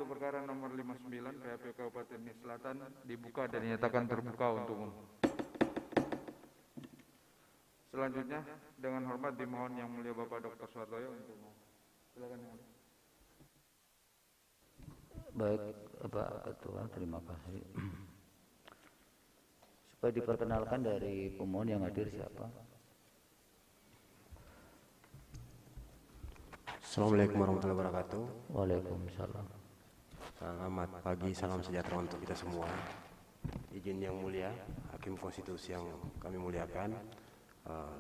untuk perkara nomor 59 PHP Kabupaten Nia Selatan dibuka dan dinyatakan terbuka untuk umum. Selanjutnya dengan hormat dimohon Yang Mulia Bapak Dr. Suhartoyo untuk umum. Silakan Yang Mulia. Baik, Pak Ketua, terima kasih. Supaya diperkenalkan dari pemohon yang hadir siapa? Assalamualaikum warahmatullahi wabarakatuh. Waalaikumsalam. Selamat pagi, salam sejahtera untuk kita semua. Izin Yang Mulia, Hakim Konstitusi yang kami muliakan,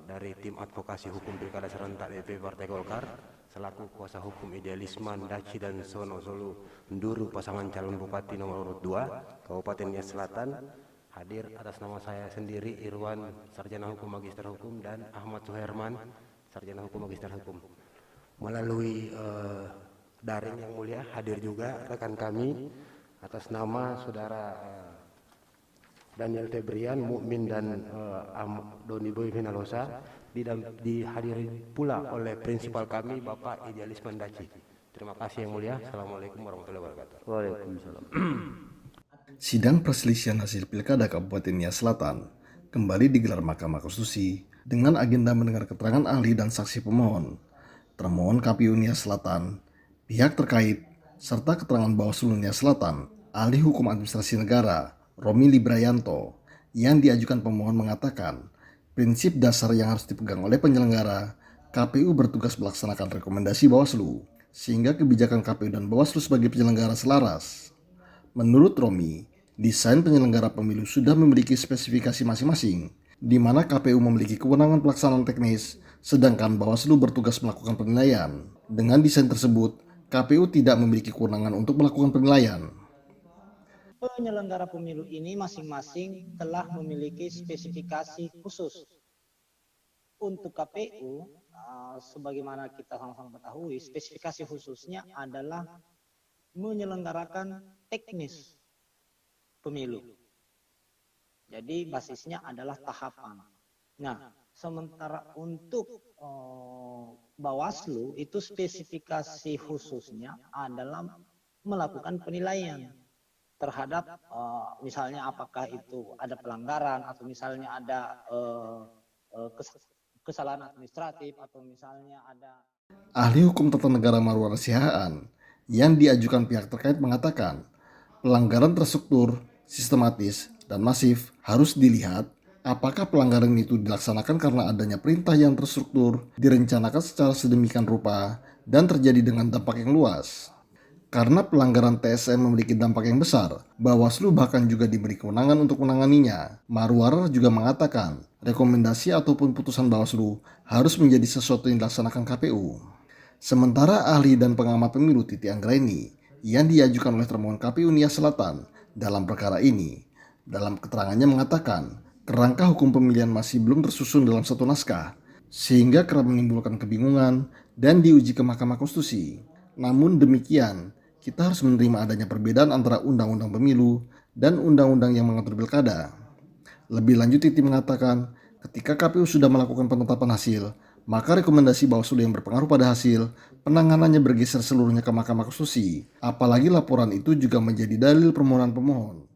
dari tim advokasi hukum Pilkada Serentak DPP Partai Golkar, selaku kuasa hukum Idealisman Daci dan Sono Solo Nduru pasangan calon Bupati nomor urut 2 Kabupaten Nia Selatan, hadir atas nama saya sendiri Irwan Sarjana Hukum Magister Hukum dan Ahmad Suherman Sarjana Hukum Magister Hukum. Melalui daring Yang Mulia hadir juga rekan kami atas nama saudara Daniel Febrian, Mukmin dan Doni Boy Vinalosa, dihadiri pula oleh prinsipal kami Bapak Idealisman Daci. Terima kasih Yang Mulia. Assalamualaikum warahmatullahi wabarakatuh. Waalaikumsalam. Sidang perselisihan hasil Pilkada Kabupaten Nia Selatan kembali digelar Mahkamah Konstitusi dengan agenda mendengar keterangan ahli dan saksi pemohon, termohon KPU Nia Selatan, pihak terkait, serta keterangan Bawaslu Nia Selatan, ahli hukum administrasi negara, Romi Librayanto, yang diajukan pemohon mengatakan, prinsip dasar yang harus dipegang oleh penyelenggara, KPU bertugas melaksanakan rekomendasi Bawaslu, sehingga kebijakan KPU dan Bawaslu sebagai penyelenggara selaras. Menurut Romi, desain penyelenggara pemilu sudah memiliki spesifikasi masing-masing, di mana KPU memiliki kewenangan pelaksanaan teknis, sedangkan Bawaslu bertugas melakukan penilaian. Dengan desain tersebut, KPU tidak memiliki kewenangan untuk melakukan penilaian. Penyelenggara pemilu ini masing-masing telah memiliki spesifikasi khusus. Untuk KPU, sebagaimana kita sama-sama ketahui, spesifikasi khususnya adalah menyelenggarakan teknis pemilu. Jadi basisnya adalah tahapan. Nah, sementara untuk Bawaslu itu spesifikasi khususnya adalah melakukan penilaian terhadap misalnya apakah itu ada pelanggaran atau misalnya ada kesalahan administratif atau misalnya ada. Ahli hukum tata negara Marwar Sihaan yang diajukan pihak terkait mengatakan pelanggaran terstruktur, sistematis, dan masif harus dilihat apakah pelanggaran itu dilaksanakan karena adanya perintah yang terstruktur, direncanakan secara sedemikian rupa, dan terjadi dengan dampak yang luas. Karena pelanggaran TSM memiliki dampak yang besar, Bawaslu bahkan juga diberi kewenangan untuk menanganinya. Marwar juga mengatakan, rekomendasi ataupun putusan Bawaslu harus menjadi sesuatu yang dilaksanakan KPU. Sementara ahli dan pengamat pemilu Titi Anggraini yang diajukan oleh termohon KPU Nia Selatan dalam perkara ini, dalam keterangannya mengatakan, kerangka hukum pemilihan masih belum tersusun dalam satu naskah, sehingga kerap menimbulkan kebingungan dan diuji ke Mahkamah Konstitusi. Namun demikian, kita harus menerima adanya perbedaan antara Undang-Undang Pemilu dan Undang-Undang yang mengatur pilkada. Lebih lanjut, Titi mengatakan, ketika KPU sudah melakukan penetapan hasil, maka rekomendasi Bawaslu yang berpengaruh pada hasil, penanganannya bergeser seluruhnya ke Mahkamah Konstitusi. Apalagi laporan itu juga menjadi dalil permohonan pemohon.